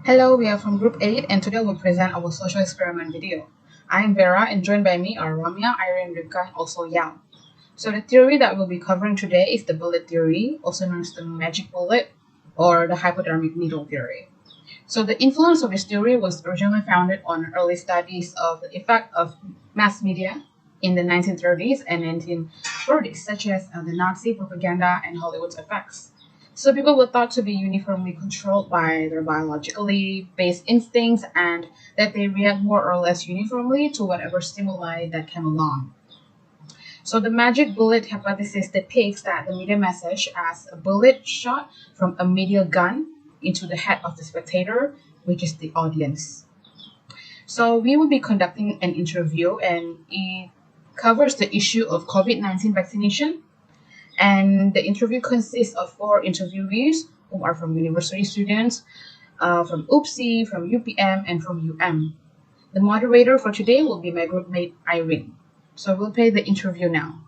Hello, we are from Group 8 and today we'll present our social experiment video. I'm Vera and joined by me are RAMYAH, AIRIN, RIBKA and also Yang. So the theory that we'll be covering today is the bullet theory, also known as the magic bullet or the hypodermic needle theory. So the influence of this theory was originally founded on early studies of the effect of mass media in the 1930s and 1940s, such as the Nazi propaganda and Hollywood's effects. So people were thought to be uniformly controlled by their biologically based instincts and that they react more or less uniformly to whatever stimuli that came along. So the magic bullet hypothesis depicts that the media message as a bullet shot from a media gun into the head of the spectator, which is the audience. So we will be conducting an interview and it covers the issue of COVID-19 vaccination. And the interview consists of 4 interviewees who are from university students, from UPSI, from UPM, and from UM. The moderator for today will be my group mate Irene. So we'll play the interview now.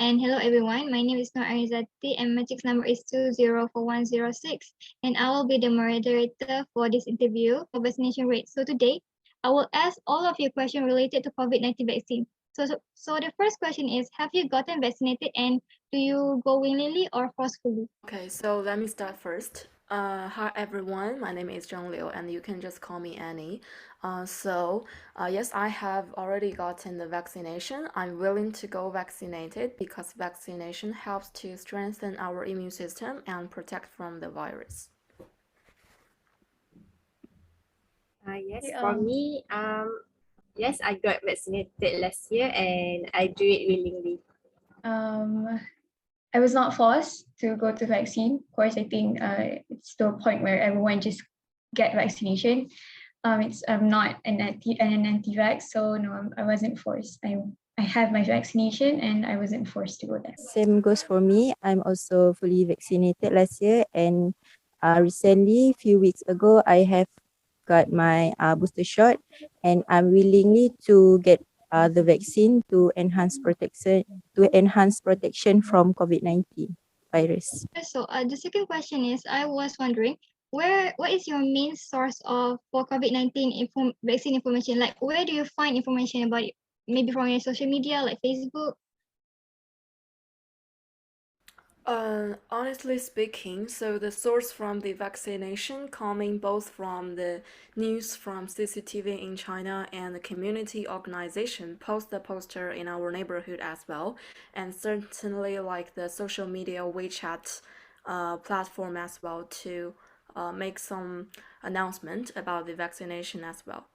And hello everyone, my name is IZZATI and my text number is 204106 and I will be the moderator for this interview for vaccination rate. So today, I will ask all of you questions related to COVID-19 vaccine. So the first question is, have you gotten vaccinated and do you go willingly or forcefully? Okay, so let me start first. Hi everyone, my name is Zhang Liu and you can just call me Annie. Yes, I have already gotten the vaccination. I'm willing to go vaccinated because vaccination helps to strengthen our immune system and protect from the virus. Yes, for me, yes, I got vaccinated last year and I do it willingly. I was not forced to go to vaccine. Of course, I think it's to a point where everyone just get vaccination. I'm not an anti-vax, so no, I wasn't forced. I have my vaccination and I wasn't forced to go there. Same goes for me. I'm also fully vaccinated last year, and recently, few weeks ago, I have got my booster shot, and I'm willingly to get the vaccine to enhance protection from COVID-19 virus. So the second question is, I was wondering, what is your main source for COVID-19 vaccine information? Like, where do you find information about it? Maybe from your social media, like Facebook? Honestly speaking, so the source from the vaccination coming both from the news from CCTV in China and the community organization post the poster in our neighborhood as well, and certainly like the social media WeChat platform as well to make some announcement about the vaccination as well.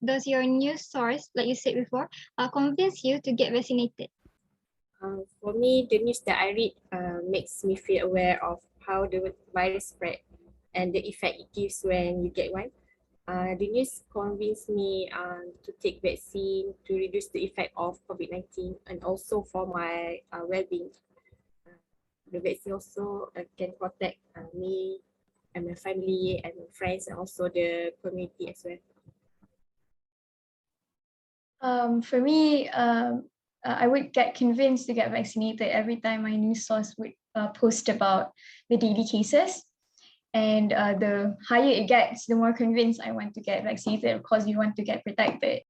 Does your news source, like you said before, convince you to get vaccinated? For me, the news that I read makes me feel aware of how the virus spread and the effect it gives when you get one. The news convinced me to take vaccine to reduce the effect of COVID-19 and also for my well-being. The vaccine also can protect me and my family and my friends and also the community as well. For me, I would get convinced to get vaccinated every time my news source would post about the daily cases. And the higher it gets, the more convinced I want to get vaccinated because you want to get protected.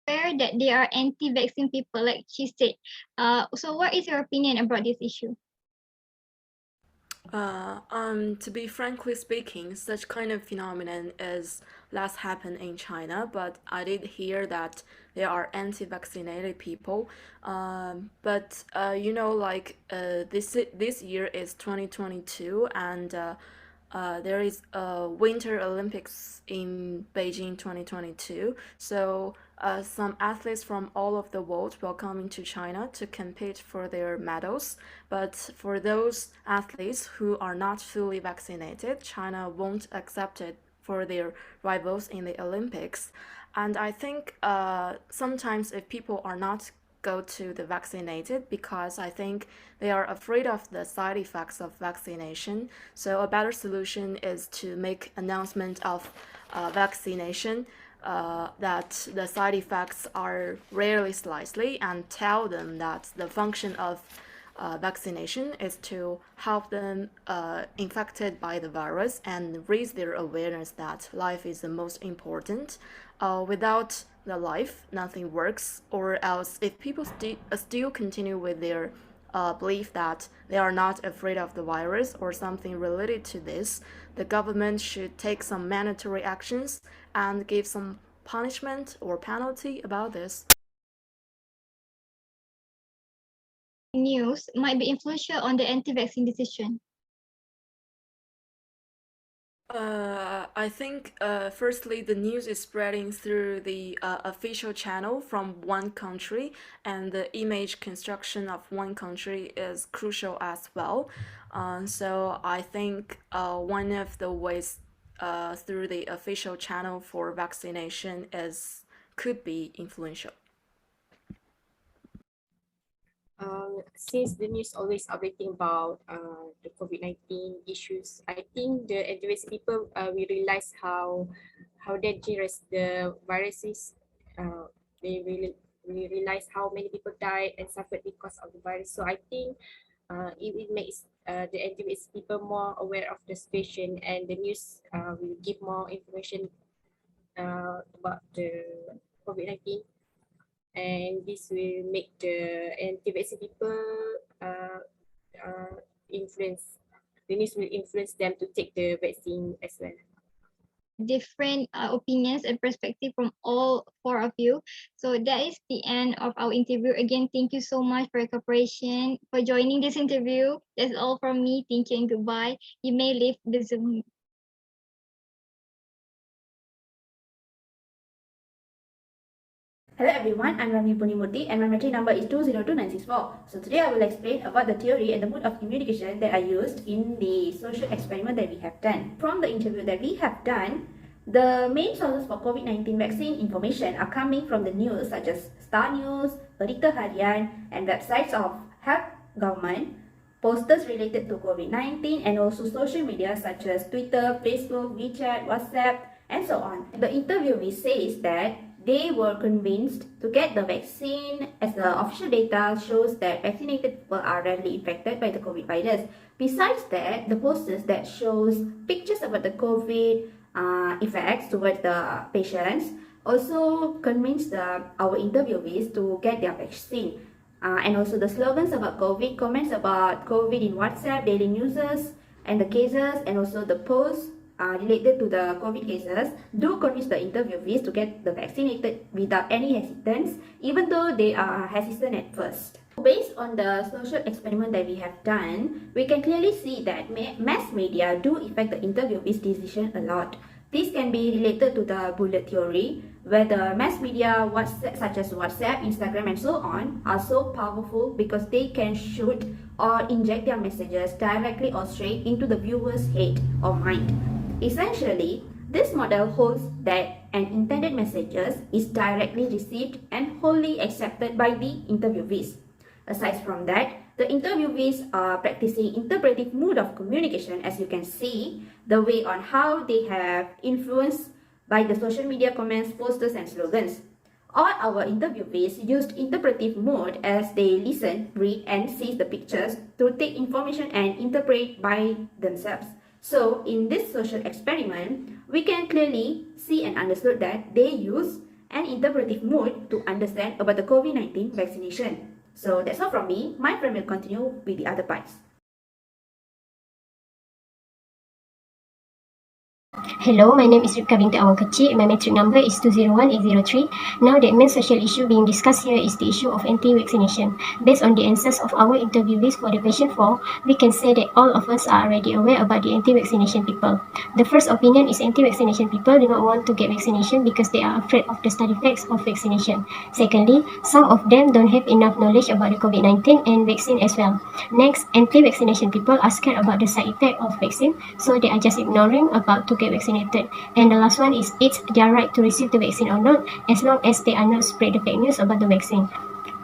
Aware that there are anti-vaccine people, like she said. So what is your opinion about this issue? To be frankly speaking, such kind of phenomenon is less happen in China, but I did hear that there are anti-vaccinated people. This year is 2022, and there is a Winter Olympics in Beijing 2022. So some athletes from all over the world will come into China to compete for their medals. But for those athletes who are not fully vaccinated, China won't accept it for their rivals in the Olympics. And I think sometimes if people are not go to the vaccinated, because I think they are afraid of the side effects of vaccination. So a better solution is to make announcement of vaccination that the side effects are rarely slightly, and tell them that the function of vaccination is to help them infected by the virus and raise their awareness that life is the most important. Without the life, nothing works. Or else, if people still continue with their belief that they are not afraid of the virus or something related to this, the government should take some mandatory actions and give some punishment or penalty about this. News might be influential on the anti-vaccine decision. I think firstly the news is spreading through the official channel from one country, and the image construction of one country is crucial as well. So I think one of the ways through the official channel for vaccination could be influential. Since the news always updating about the COVID-19 issues, I think the advanced people will realize how dangerous the virus is. They really realize how many people died and suffered because of the virus. So I think it makes the advanced people more aware of the situation, and the news will give more information about the COVID-19. And this will make the anti-vaccine people influence. The news will influence them to take the vaccine as well. Different opinions and perspective from all four of you. So that is the end of our interview. Again, thank you so much for your cooperation, for joining this interview. That's all from me. Thank you and goodbye. You may leave the Zoom. Hello everyone, I'm RAMYAH PUNIAMURTI and my metric number is 202964. So today I will explain about the theory and the mode of communication that I used in the social experiment that we have done. From the interview that we have done, the main sources for COVID-19 vaccine information are coming from the news such as Star News, Berita Harian, and websites of health government, posters related to COVID-19, and also social media such as Twitter, Facebook, WeChat, WhatsApp, and so on. The interviewee says that they were convinced to get the vaccine as the official data shows that vaccinated people are rarely infected by the COVID virus. Besides that, the posters that shows pictures about the COVID effects towards the patients also convinced our interviewees to get their vaccine. And also the slogans about COVID, comments about COVID in WhatsApp, daily newses, and the cases, and also the posts related to the COVID cases do convince the interviewees to get the vaccinated without any hesitance, even though they are hesitant at first. Based on the social experiment that we have done, we can clearly see that mass media do affect the interviewees' decision a lot. This can be related to the bullet theory, where the mass media such as WhatsApp, Instagram, and so on are so powerful because they can shoot or inject their messages directly or straight into the viewer's head or mind. Essentially, this model holds that an intended message is directly received and wholly accepted by the interviewees. Aside from that, the interviewees are practicing interpretive mode of communication, as you can see, the way on how they have influenced by the social media comments, posters, and slogans. All our interviewees used interpretive mode as they listen, read, and see the pictures to take information and interpret by themselves. So, in this social experiment, we can clearly see and understood that they use an interpretive mode to understand about the COVID-19 vaccination. So, that's all from me. My friend will continue with the other parts. Hello, my name is RIBKA BINTI AWANG KECHIK. My metric number is 201803. Now, the main social issue being discussed here is the issue of anti-vaccination. Based on the answers of our interviewees for the question 4, we can say that all of us are already aware about the anti-vaccination people. The first opinion is anti-vaccination people do not want to get vaccination because they are afraid of the side effects of vaccination. Secondly, some of them don't have enough knowledge about the COVID-19 and vaccine as well. Next, anti-vaccination people are scared about the side effect of vaccine, so they are just ignoring about to get vaccinated. And the last one is it's their right to receive the vaccine or not, as long as they are not spread the fake news about the vaccine.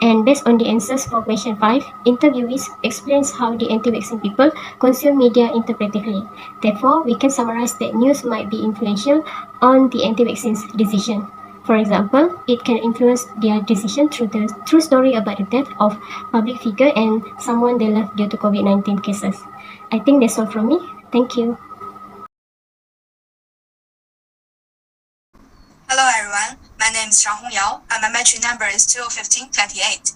And based on the answers for question 5, interviewees explains how the anti-vaccine people consume media interpretively. Therefore, we can summarize that news might be influential on the anti-vaccines decision. For example, it can influence their decision through the true story about the death of public figure and someone they love due to COVID-19 cases. I think that's all from me. Thank you. Hello everyone, my name is Shang Hongyao and my metric number is 21528.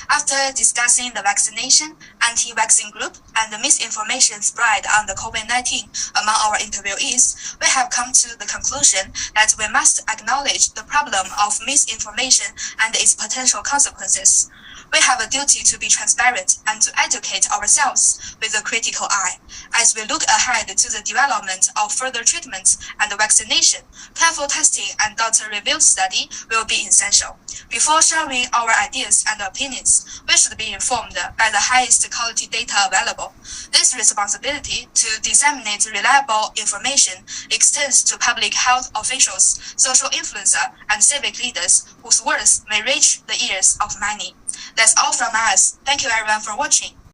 After discussing the vaccination, anti-vaccine group, and the misinformation spread on the COVID-19 among our interviewees, we have come to the conclusion that we must acknowledge the problem of misinformation and its potential consequences. We have a duty to be transparent and to educate ourselves with a critical eye. As we look ahead to the development of further treatments and vaccination, careful testing and data review study will be essential. Before sharing our ideas and opinions, we should be informed by the highest quality data available. This responsibility to disseminate reliable information extends to public health officials, social influencers, and civic leaders whose words may reach the ears of many. That's all from us. Thank you everyone for watching.